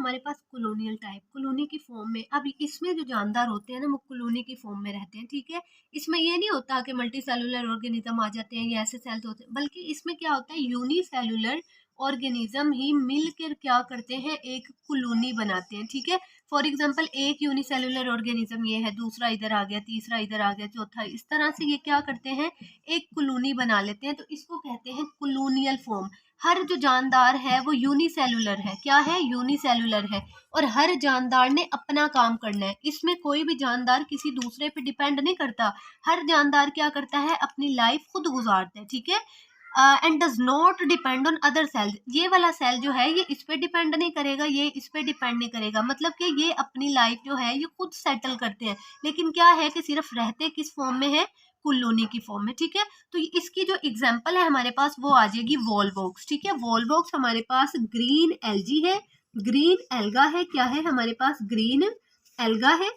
हमारे पास colonial type, colony की form में। अब इसमें जो जानदार होते हैं ना, वो कॉलोनी की फॉर्म में रहते हैं, ठीक है। इसमें ये नहीं होता कि मल्टी सेलुलर ऑर्गेनिज्म आ जाते हैं या ऐसे सेल्स होते हैं, बल्कि इसमें क्या होता है, यूनिसेलुलर ऑर्गेनिज्म ही मिलकर क्या करते हैं, एक कॉलोनी बनाते हैं, ठीक है। फॉर एग्जाम्पल एक यूनिसेलुलर ऑर्गेनिज्म ये है, दूसरा इधर आ गया, तीसरा इधर आ गया, चौथा, इस तरह से ये क्या करते हैं, एक कॉलोनी बना लेते हैं। तो इसको कहते हैं कॉलोनियल फॉर्म। हर जो जानदार है वो यूनिसेलुलर है, क्या है, यूनिसेलुलर है, और हर जानदार ने अपना काम करना है। इसमें कोई भी जानदार किसी दूसरे पे डिपेंड नहीं करता। हर जानदार क्या करता है, अपनी लाइफ खुद गुजारता है, ठीक है। And does not depend on other cell. ये वाला सेल जो है ये इस पे डिपेंड नहीं करेगा, ये इस पे डिपेंड नहीं करेगा, मतलब कि ये अपनी लाइफ जो है ये खुद सेटल करते हैं। लेकिन क्या है कि सिर्फ रहते किस फॉर्म में है, कॉलोनी की फॉर्म में, ठीक है। तो इसकी जो एग्जांपल है हमारे पास वो आ जाएगी वॉलवॉक्स, ठीक है। वॉलवॉक्स हमारे पास ग्रीन एल्गी है, ग्रीन एल्गा है, क्या है हमारे पास, ग्रीन एल्गा है,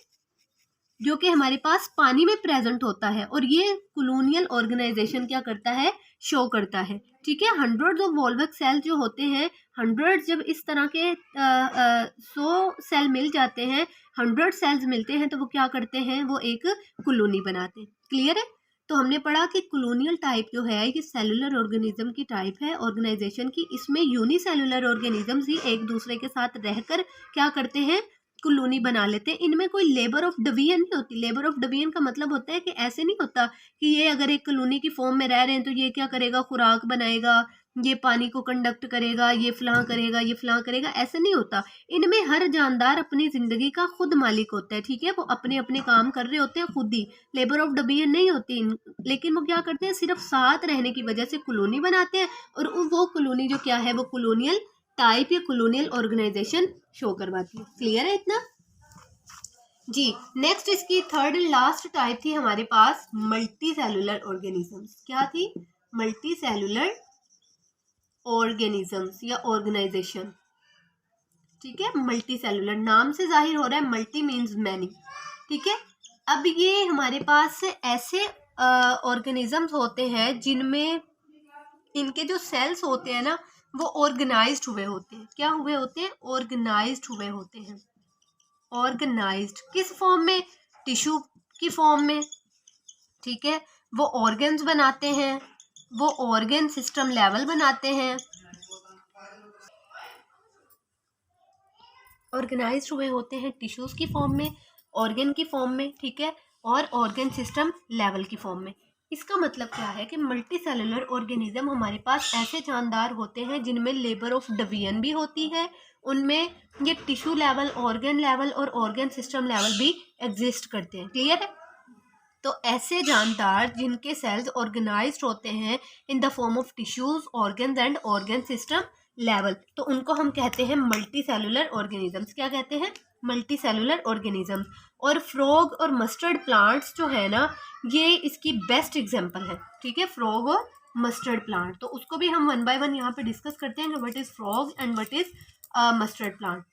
जो कि हमारे पास पानी में प्रेजेंट होता है। और ये कॉलोनियल ऑर्गेनाइजेशन क्या करता है, शो करता है, ठीक है। हंड्रेड्स ऑफ वॉल्वॉक्स सेल जो होते हैं, हंड्रेड जब इस तरह के 100 सेल मिल जाते हैं, 100 सेल्स मिलते हैं, तो वो क्या करते हैं, वो एक कॉलोनी बनाते हैं। क्लियर है। तो हमने पढ़ा कि कॉलोनियल टाइप जो है ये सेलुलर ऑर्गेनिज्म की टाइप है ऑर्गेनाइजेशन की। इसमें यूनिसेलुलर ऑर्गेनिजम्स ही एक दूसरे के साथ रहकर क्या करते हैं, कॉलोनी बना लेते हैं। इनमें कोई लेबर ऑफ डिवीजन नहीं होती। लेबर ऑफ डिवीजन का मतलब होता है कि ऐसे नहीं होता कि ये अगर एक कॉलोनी की फॉर्म में रह रहे हैं तो ये क्या करेगा, खुराक बनाएगा, ये पानी को कंडक्ट करेगा, ये फलां करेगा, ये फलां करेगा, ऐसे नहीं होता। इनमें हर जानदार अपनी जिंदगी का खुद मालिक होता है, ठीक है। वो अपने अपने काम कर रहे होते हैं खुद ही, लेबर ऑफ डिवीजन नहीं होती। लेकिन वो क्या करते हैं, सिर्फ साथ रहने की वजह से कॉलोनी बनाते हैं, और वो कॉलोनी जो क्या है, वो कॉलोनियल टाइप या कॉलोनियल ऑर्गेनाइजेशन शो करवाती है। क्लियर है इतना जी। नेक्स्ट इसकी थर्ड एंड लास्ट टाइप थी हमारे पास मल्टी सेलुलर ऑर्गेनिजम्स। क्या थी, मल्टी सेलुलर ऑर्गेनिजम्स या ऑर्गेनाइजेशन, ठीक है। मल्टी सेलुलर नाम से जाहिर हो रहा है, मल्टी मीन्स मैनी, ठीक है। अब ये हमारे पास ऐसे ऑर्गेनिजम्स होते हैं जिनमें इनके जो सेल्स होते हैं ना वो ऑर्गेनाइज्ड हुए होते हैं। क्या हुए होते हैं, ऑर्गेनाइज्ड हुए होते हैं। ऑर्गेनाइज्ड किस फॉर्म में, टिश्यू की फॉर्म में, ठीक है। वो ऑर्गन्स बनाते हैं, वो ऑर्गन सिस्टम लेवल बनाते हैं, ऑर्गेनाइज्ड हुए होते हैं टिश्यूज की फॉर्म में, ऑर्गन की फॉर्म में, ठीक है, और ऑर्गन सिस्टम लेवल की फॉर्म में। इसका मतलब क्या है कि मल्टी सेलुलर ऑर्गेनिज्म हमारे पास ऐसे जानदार होते हैं जिनमें लेबर ऑफ डिवीजन भी होती है, उनमें ये टिश्यू लेवल, ऑर्गन लेवल और ऑर्गन सिस्टम लेवल भी एग्जिस्ट करते हैं। क्लियर है। तो ऐसे जानदार जिनके सेल्स ऑर्गेनाइज्ड होते हैं in the form of tissues, organs and organ system level, तो उनको हम कहते हैं मल्टी सेलुलर ऑर्गेनिजम्स। क्या कहते हैं, मल्टी सेलुलर ऑर्गेनिजम्स। और फ्रॉग और मस्टर्ड प्लांट्स जो है ना, ये इसकी बेस्ट एग्जांपल है, ठीक है। फ्रॉग और मस्टर्ड प्लांट, तो उसको भी हम वन बाय वन यहाँ पे डिस्कस करते हैं कि what is frog and what is mustard plant.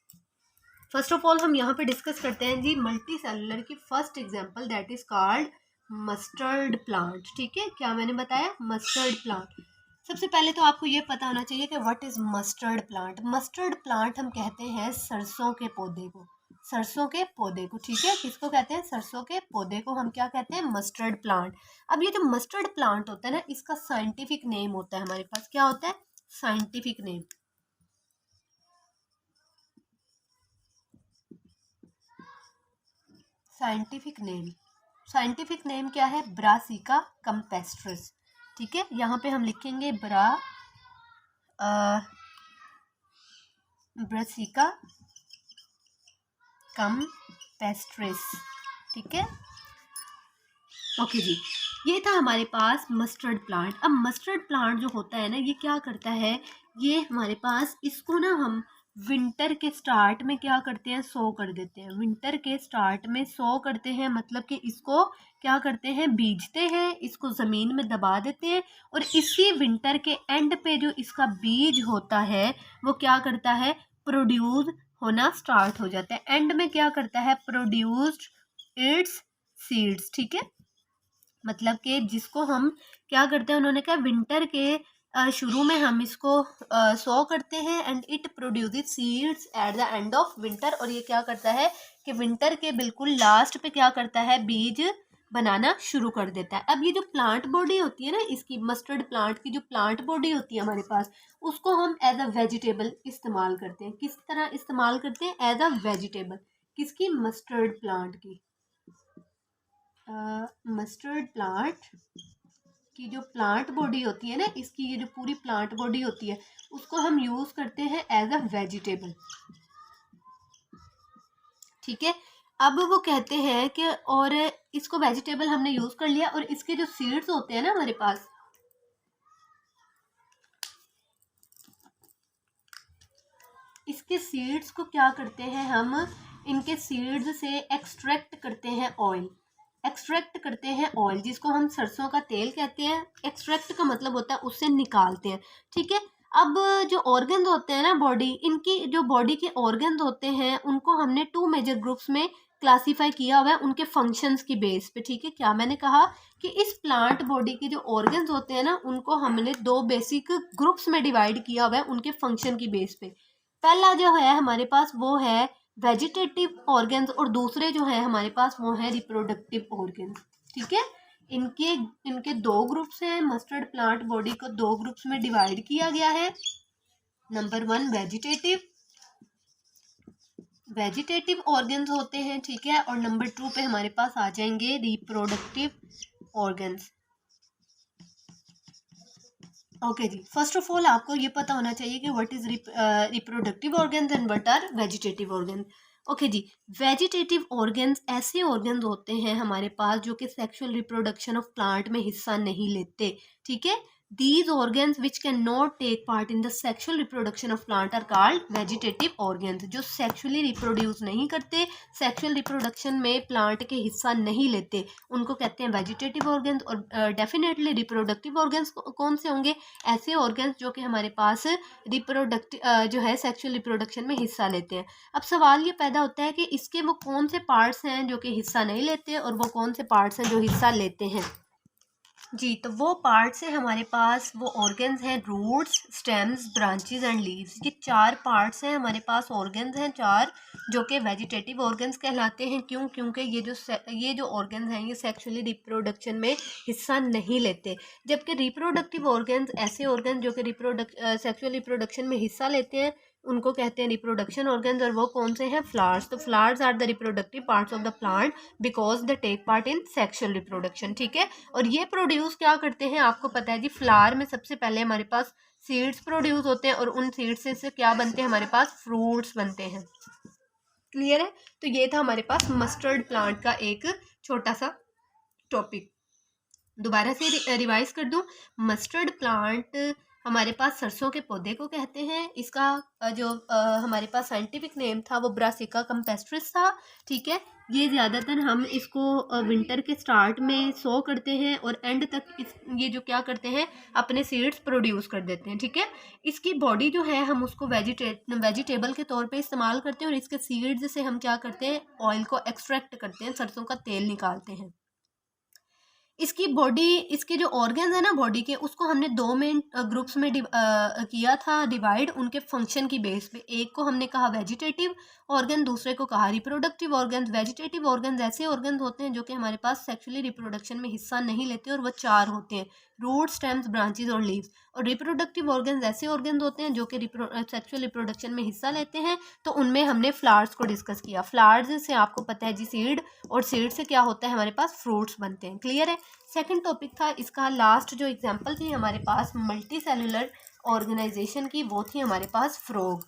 First of all हम यहाँ पे डिस्कस करते हैं जी मल्टी सेलुलर की first example, that is called mustard plant, ठीक है। क्या मैंने बताया, मस्टर्ड प्लांट। सबसे पहले तो आपको ये पता होना चाहिए कि what is mustard plant. Mustard plant हम कहते हैं सरसों के पौधे को, सरसों के पौधे को, ठीक है। किसको कहते हैं, सरसों के पौधे को हम क्या कहते हैं, मस्टर्ड प्लांट। अब ये जो मस्टर्ड प्लांट होता है ना, इसका साइंटिफिक नेम होता है हमारे पास, क्या होता है, साइंटिफिक नेम। साइंटिफिक नेम क्या है, ब्रासिका कंपेस्ट्रस, ठीक है। यहाँ पे हम लिखेंगे ब्रासिका कंपेस्ट्रस, ठीक है। ओके जी, ये था हमारे पास मस्टर्ड प्लांट। अब मस्टर्ड प्लांट जो होता है ना, ये क्या करता है, ये हमारे पास इसको ना हम विंटर के स्टार्ट में क्या करते हैं, सो कर देते हैं। विंटर के स्टार्ट में सो करते हैं, मतलब कि इसको क्या करते हैं, बीजते हैं, इसको ज़मीन में दबा देते हैं, और इसी विंटर के एंड पे जो इसका बीज होता है वो क्या करता है, प्रोड्यूस होना स्टार्ट हो जाता है। एंड में क्या करता है, प्रोड्यूस्ड इट्स सीड्स, ठीक है। मतलब कि जिसको हम क्या करते हैं, उन्होंने कहा विंटर के शुरू में हम इसको सो करते हैं and it produces seeds at the end of winter, और ये क्या करता है कि विंटर के बिल्कुल लास्ट पे क्या करता है, बीज बनाना शुरू कर देता है। अब ये जो प्लांट बॉडी होती है ना, इसकी मस्टर्ड प्लांट की जो प्लांट बॉडी होती है हमारे पास, उसको हम एज अ वेजिटेबल इस्तेमाल करते हैं। किस तरह इस्तेमाल करते हैं, एज अ वेजिटेबल। किसकी, मस्टर्ड प्लांट की। मस्टर्ड प्लांट की जो प्लांट बॉडी होती है ना, इसकी ये जो पूरी प्लांट बॉडी होती है, उसको हम यूज करते हैं एज अ वेजिटेबल। ठीक है, अब वो कहते हैं कि और इसको वेजिटेबल हमने यूज कर लिया, और इसके जो सीड्स होते हैं ना हमारे पास, इसके सीड्स को क्या करते हैं हम, इनके सीड्स से एक्सट्रैक्ट करते हैं ऑयल। एक्सट्रैक्ट करते हैं ऑयल, जिसको हम सरसों का तेल कहते हैं। एक्सट्रैक्ट का मतलब होता है उससे निकालते हैं। ठीक है, अब जो ऑर्गन होते हैं ना बॉडी, इनकी जो बॉडी के ऑर्गन होते हैं, उनको हमने 2 मेजर ग्रुप्स में क्लासीफाई किया हुआ है उनके फंक्शंस की बेस पे। ठीक है, क्या मैंने कहा कि इस प्लांट बॉडी के जो ऑर्गन्स होते हैं ना, उनको हमने 2 बेसिक ग्रुप्स में डिवाइड किया हुआ है उनके फंक्शन की बेस पे। पहला जो है हमारे पास वो है वेजिटेटिव ऑर्गन्स, और दूसरे जो है हमारे पास वो है रिप्रोडक्टिव ऑर्गन्स। ठीक है, इनके इनके 2 ग्रुप्स हैं। मस्टर्ड प्लांट बॉडी को 2 ग्रुप्स में डिवाइड किया गया है। नंबर 1 वेजिटेटिव ऑर्गन्स होते हैं। ठीक है, और नंबर 2 पे हमारे पास आ जाएंगे रिप्रोडक्टिव ऑर्गन्स। ओके जी, फर्स्ट ऑफ ऑल आपको ये पता होना चाहिए कि what is reproductive organs and what are vegetative organs. Okay जी, वेजिटेटिव ऑर्गन्स ऐसे ऑर्गन्स होते हैं हमारे पास जो कि सेक्सुअल रिप्रोडक्शन ऑफ प्लांट में हिस्सा नहीं लेते। ठीक है, these organs which can not take part in the sexual reproduction of plant are called vegetative organs. जो सेक्सुअली रिप्रोड्यूस नहीं करते, सेक्सुअल रिप्रोडक्शन में प्लांट के हिस्सा नहीं लेते, उनको कहते हैं वेजिटेटिव ऑर्गन्स। और डेफिनेटली रिप्रोडक्टिव ऑर्गन्स कौन से होंगे, ऐसे ऑर्गन्स जो कि हमारे पास जो है सेक्सुअल रिप्रोडक्शन में हिस्सा लेते हैं। अब सवाल ये पैदा होता है कि इसके वो कौन से पार्ट्स हैं जो कि हिस्सा नहीं लेते, और वो कौन से पार्ट्स हैं जो हिस्सा लेते हैं। जी, तो वो पार्ट्स हैं हमारे पास, वो ऑर्गन्स हैं roots, stems, branches and leaves. ये 4 पार्ट्स हैं हमारे पास, ऑर्गन्स हैं 4, जो कि वेजिटेटिव ऑर्गन्स कहलाते हैं। क्यों, क्योंकि ये जो ऑर्गन्स हैं ये सेक्सुअली रिप्रोडक्शन में हिस्सा नहीं लेते। जबकि रिप्रोडक्टिव ऑर्गन्स ऐसे ऑर्गन्स जो कि सेक्सुअल रिप्रोडक्शन में हिस्सा लेते हैं, उनको कहते हैं रिप्रोडक्शन ऑर्गन्स। और वो कौन से हैं, फ्लावर्स। तो flowers are the reproductive parts of the plant because they take part in sexual reproduction. ठीक है, और ये प्रोड्यूस क्या करते हैं, आपको पता है जी, फ्लावर में सबसे पहले हमारे पास सीड्स प्रोड्यूस होते हैं, और उन सीड्स से क्या बनते हैं, हमारे पास फ्रूट्स बनते हैं। क्लियर है, तो ये था हमारे पास मस्टर्ड प्लांट का एक छोटा सा टॉपिक। दोबारा से रिवाइज कर दूं, मस्टर्ड प्लांट हमारे पास सरसों के पौधे को कहते हैं। इसका जो हमारे पास साइंटिफिक नेम था वो ब्रासिका कैम्पेस्ट्रिस था। ठीक है, ये ज़्यादातर हम इसको विंटर के स्टार्ट में सो करते हैं, और एंड तक ये जो क्या करते हैं, अपने सीड्स प्रोड्यूस कर देते हैं। ठीक है, इसकी बॉडी जो है हम उसको वेजिटेबल के तौर पे इस्तेमाल करते हैं, और इसके सीड्स से हम क्या करते हैं, ऑयल को एक्सट्रैक्ट करते हैं, सरसों का तेल निकालते हैं। इसकी बॉडी, इसके जो ऑर्गन्स है ना बॉडी के, उसको हमने 2 मेन ग्रुप्स में किया था डिवाइड उनके फंक्शन की बेस पे। एक को हमने कहा वेजिटेटिव ऑर्गन, दूसरे को कहा रिप्रोडक्टिव ऑर्गन। वेजिटेटिव ऑर्गन्स ऐसे ऑर्गन्स होते हैं जो कि हमारे पास सेक्सुअली रिप्रोडक्शन में हिस्सा नहीं लेते, और वो 4 होते हैं, रूट, स्टेम्स, ब्रांचेस और लीव्स। और रिप्रोडक्टिव ऑर्गन्स ऐसे ऑर्गन्स होते हैं जो कि सेक्सुअल रिप्रोडक्शन में हिस्सा लेते हैं। तो उनमें हमने फ्लावर्स को डिस्कस किया। फ्लावर्स से आपको पता है जी सीड, और सीड से क्या होता है, हमारे पास फ्रूट्स बनते हैं। क्लियर है, सेकंड टॉपिक था इसका लास्ट जो एग्जांपल थी हमारे पास मल्टी सेलुलर ऑर्गेनाइजेशन की, वो थी हमारे पास फ्रॉग।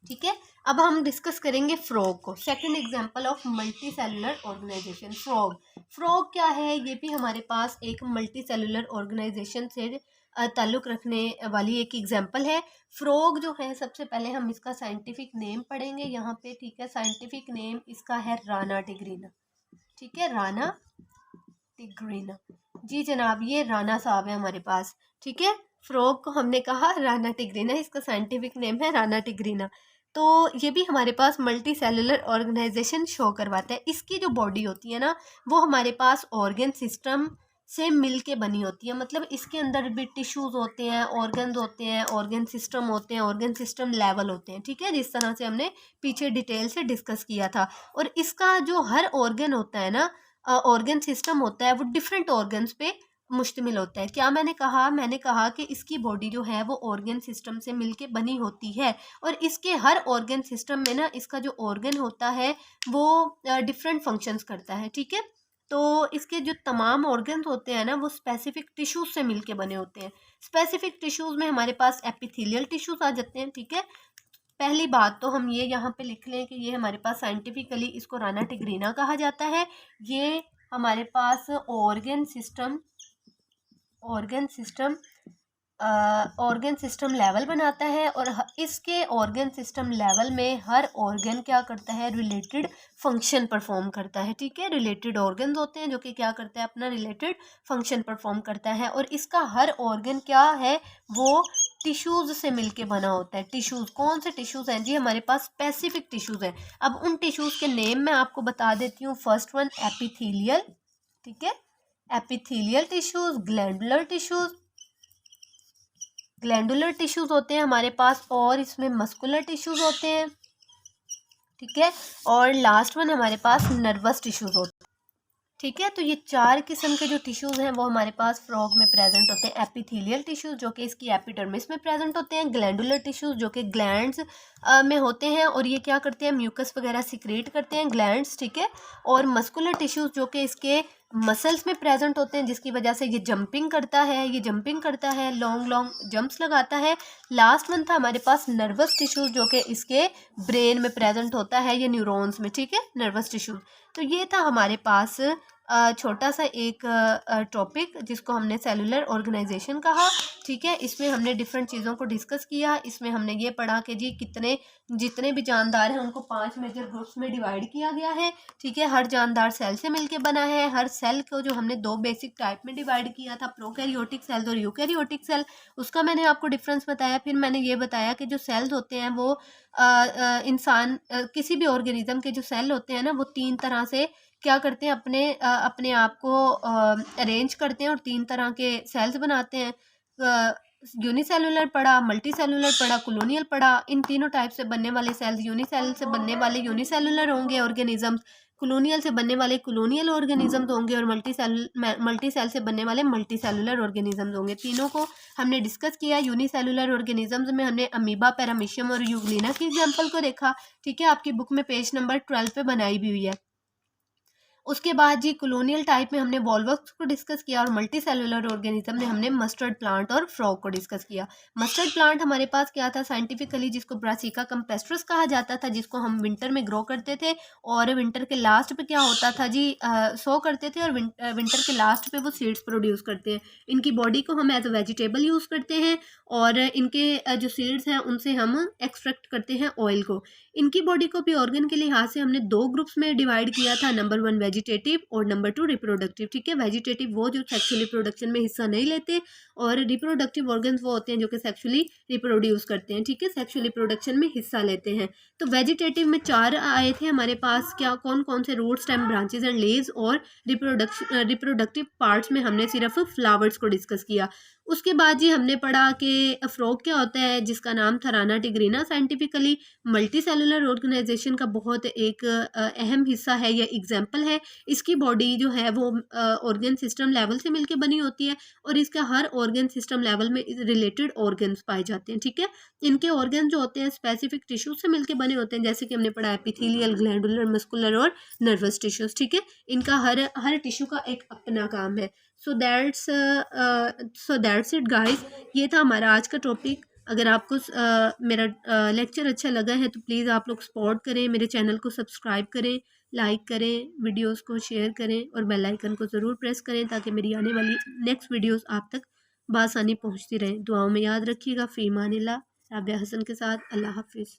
ठीक है, अब हम डिस्कस करेंगे फ्रॉग को। Second example of multi cellular organisation, frog. Frog क्या है, ये भी हमारे पास एक मल्टी सेलुलर ऑर्गेनाइजेशन से ताल्लुक़ रखने वाली एक एग्जांपल है। फ्रॉग जो है, सबसे पहले हम इसका साइंटिफिक नेम पढ़ेंगे यहाँ पे। ठीक है, साइंटिफिक नेम इसका है राना टिग्रीना। ठीक है, राना टिग्रीना, जी जनाब, ये राना साहब है हमारे पास। ठीक है, फ्रॉग को हमने कहा राना टिग्रीना, इसका साइंटिफिक नेम है राना टिग्रीना। तो ये भी हमारे पास मल्टी सेलुलर ऑर्गेनाइजेशन शो करवाता है। इसकी जो बॉडी होती है ना, वो हमारे पास ऑर्गन सिस्टम से मिल के बनी होती है। मतलब इसके अंदर भी टिश्यूज़ होते हैं, ऑर्गन्स होते हैं, ऑर्गन सिस्टम होते हैं, ऑर्गन सिस्टम लेवल होते हैं, ठीक है, जिस तरह से हमने पीछे डिटेल से डिस्कस किया था। और इसका जो हर ऑर्गन होता है ना, ऑर्गन सिस्टम होता है, वो डिफरेंट ऑर्गन्स पे मुश्तमिल होता है। क्या मैंने कहा कि इसकी बॉडी जो है वो ऑर्गन सिस्टम से मिलके बनी होती है, और इसके हर ऑर्गन सिस्टम में ना इसका जो ऑर्गन होता है वो डिफरेंट फंक्शंस करता है, ठीक है। तो इसके जो तमाम ऑर्गन्स होते हैं ना वो स्पेसिफिक टिश्यूज से मिलके बने होते हैं। स्पेसिफिक टिश्यूज में हमारे पास एपिथेलियल टिश्यूज आ जाते हैं, ठीक है। पहली बात तो हम ये यहाँ पे लिख लें कि ये हमारे पास साइंटिफिकली इसको राना टिग्रीना कहा जाता है। ये हमारे पास ऑर्गन सिस्टम लेवल बनाता है, और इसके ऑर्गन सिस्टम लेवल में हर ऑर्गन क्या करता है, रिलेटेड फंक्शन परफॉर्म करता है, ठीक है। रिलेटेड ऑर्गन्स होते हैं जो कि क्या करता है, अपना रिलेटेड फंक्शन परफॉर्म करता है, और इसका हर ऑर्गन क्या है, वो टिश्यूज से मिलके बना होता है। टिश्यूज कौन से टिश्यूज हैं जी, हमारे पास स्पेसिफिक टिश्यूज हैं। अब उन टिश्यूज के नेम मैं आपको बता देती हूँ। फर्स्ट वन एपिथेलियल, ठीक है, एपिथेलियल टिश्यूज, ग्लैंडुलर टिश्यूज होते हैं हमारे पास, और इसमें मस्कुलर टिश्यूज होते हैं, ठीक है, और लास्ट वन हमारे पास नर्वस टिश्यूज होते हैं, ठीक है। तो ये 4 किस्म के जो टिश्यूज़ हैं वो हमारे पास फ्रॉग में प्रेजेंट होते हैं। एपिथेलियल टिश्यूज़ जो कि इसकी एपिडर्मिस में प्रेजेंट होते हैं, ग्लैंडुलर टिश्यूज़ जो कि ग्लैंड्स में होते हैं, और ये क्या करते हैं, म्यूकस वगैरह सिक्रेट करते हैं ग्लैंड्स, ठीक है। और मस्कुलर टिश्यूज़ जो कि इसके मसल्स में प्रेजेंट होते हैं, जिसकी वजह से ये जंपिंग करता है, लॉन्ग लॉन्ग जंप्स लगाता है। लास्ट वन था हमारे पास नर्वस टिश्यूज़ जो कि इसके ब्रेन में प्रेजेंट होता है, ये न्यूरॉन्स में, ठीक है, नर्वस टिश्यूज़। तो ये था हमारे पास छोटा सा एक टॉपिक जिसको हमने सेलुलर ऑर्गेनाइजेशन कहा, ठीक है। इसमें हमने डिफरेंट चीज़ों को डिस्कस किया। इसमें हमने ये पढ़ा कि जी जितने भी जानदार हैं उनको 5 मेजर ग्रुप्स में डिवाइड किया गया है, ठीक है। हर जानदार सेल से मिलके बना है। हर सेल को जो हमने 2 बेसिक टाइप में डिवाइड किया था, प्रोकैरियोटिक सेल्स और यूकैरियोटिक सेल, उसका मैंने आपको डिफरेंस बताया। फिर मैंने ये बताया कि जो सेल्स होते हैं वो इंसान किसी भी ऑर्गेनिज्म के जो सेल होते हैं ना वो 3 तरह से क्या करते हैं, अपने आप को अरेंज करते हैं और 3 तरह के सेल्स बनाते हैं। यूनिसेलुलर पढ़ा, मल्टी सेलुलर पढ़ा, कॉलोनियल पढ़ा। इन तीनों टाइप से बनने वाले सेल्स, यूनिसेल से बनने वाले यूनिसेलुलर होंगे ऑर्गेनिजम्स, कॉलोनियल से बनने वाले कॉलोनियल ऑर्गेनिजम्स होंगे, और मल्टी सेल से बनने वाले मल्टी सेलुलर ऑर्गेनिजम्स होंगे। तीनों को हमने डिस्कस किया। यूनिसेलुलर ऑर्गेनिजम्स में हमने अमीबा, पैरामीशियम और यूग्लिना की एग्जाम्पल को देखा, ठीक है। आपकी बुक में पेज नंबर 12 पे बनाई भी हुई है। उसके बाद जी कॉलोनियल टाइप में हमने वॉल्वक्स को डिस्कस किया, और मल्टी सेलुलर ऑर्गेनिज्म में हमने मस्टर्ड प्लांट और फ्रॉग को डिस्कस किया। मस्टर्ड प्लांट हमारे पास क्या था साइंटिफिकली, जिसको ब्रासिका कैम्पेस्ट्रस कहा जाता था, जिसको हम विंटर में ग्रो करते थे, और विंटर के लास्ट पे क्या होता था जी, सो करते थे, और विंटर के लास्ट पे वो सीड्स प्रोड्यूस करते हैं। इनकी बॉडी को हम एज अ वेजिटेबल यूज़ करते हैं, और इनके जो सीड्स हैं उनसे हम एक्सट्रैक्ट करते हैं ऑयल को। इनकी बॉडी को भी ऑर्गन के लिहाज से हमने 2 ग्रुप्स में डिवाइड किया था, नंबर 1 वेजिटेटिव और नंबर 2 रिप्रोडक्टिव, ठीक है। वेजिटेटिव वो जो सेक्सुअली रिप्रोडक्शन में हिस्सा नहीं लेते, और रिप्रोडक्टिव ऑर्गन्स वो होते हैं जो कि सेक्सुअली रिप्रोड्यूस करते हैं, ठीक है, सेक्सुअली रिप्रोडक्शन में हिस्सा लेते हैं। तो वेजिटेटिव में 4 आए थे हमारे पास, क्या कौन कौन से, root, stem, branches and leaves, और रिप्रोडक्टिव पार्ट्स में हमने सिर्फ फ्लावर्स को डिस्कस किया। उसके बाद जी हमने पढ़ा कि फ्रॉग क्या होता है, जिसका नाम था Rana tigrina. Scientifically multi cellular organisation का बहुत एक अहम हिस्सा है, या एग्जाम्पल है। इसकी बॉडी जो है वो ऑर्गन सिस्टम लेवल से मिलके बनी होती है, और इसका हर ऑर्गन सिस्टम लेवल में रिलेटेड ऑर्गन्स पाए जाते हैं, ठीक है। इनके ऑर्गन जो होते हैं स्पेसिफिक टिश्यूज से मिलके बने होते हैं, जैसे कि हमने पढ़ा एपिथेलियल, ग्लैंडुलर, मस्कुलर और नर्वस टिश्यूज, ठीक है। इनका हर टिश्यू का एक अपना काम है। सो दैट्स इट गाइस, ये था हमारा आज का टॉपिक। अगर आपको मेरा लेक्चर अच्छा लगा है तो प्लीज़ आप लोग सपोर्ट करें, मेरे चैनल को सब्सक्राइब करें, लाइक करें, वीडियोस को शेयर करें, और बेल आइकन को ज़रूर प्रेस करें ताकि मेरी आने वाली नेक्स्ट वीडियोस आप तक बआसानी पहुंचती रहें। दुआओं में याद रखिएगा। फ़ी अमानिल्लाह, राबिया हसन के साथ। अल्लाह हाफिज़।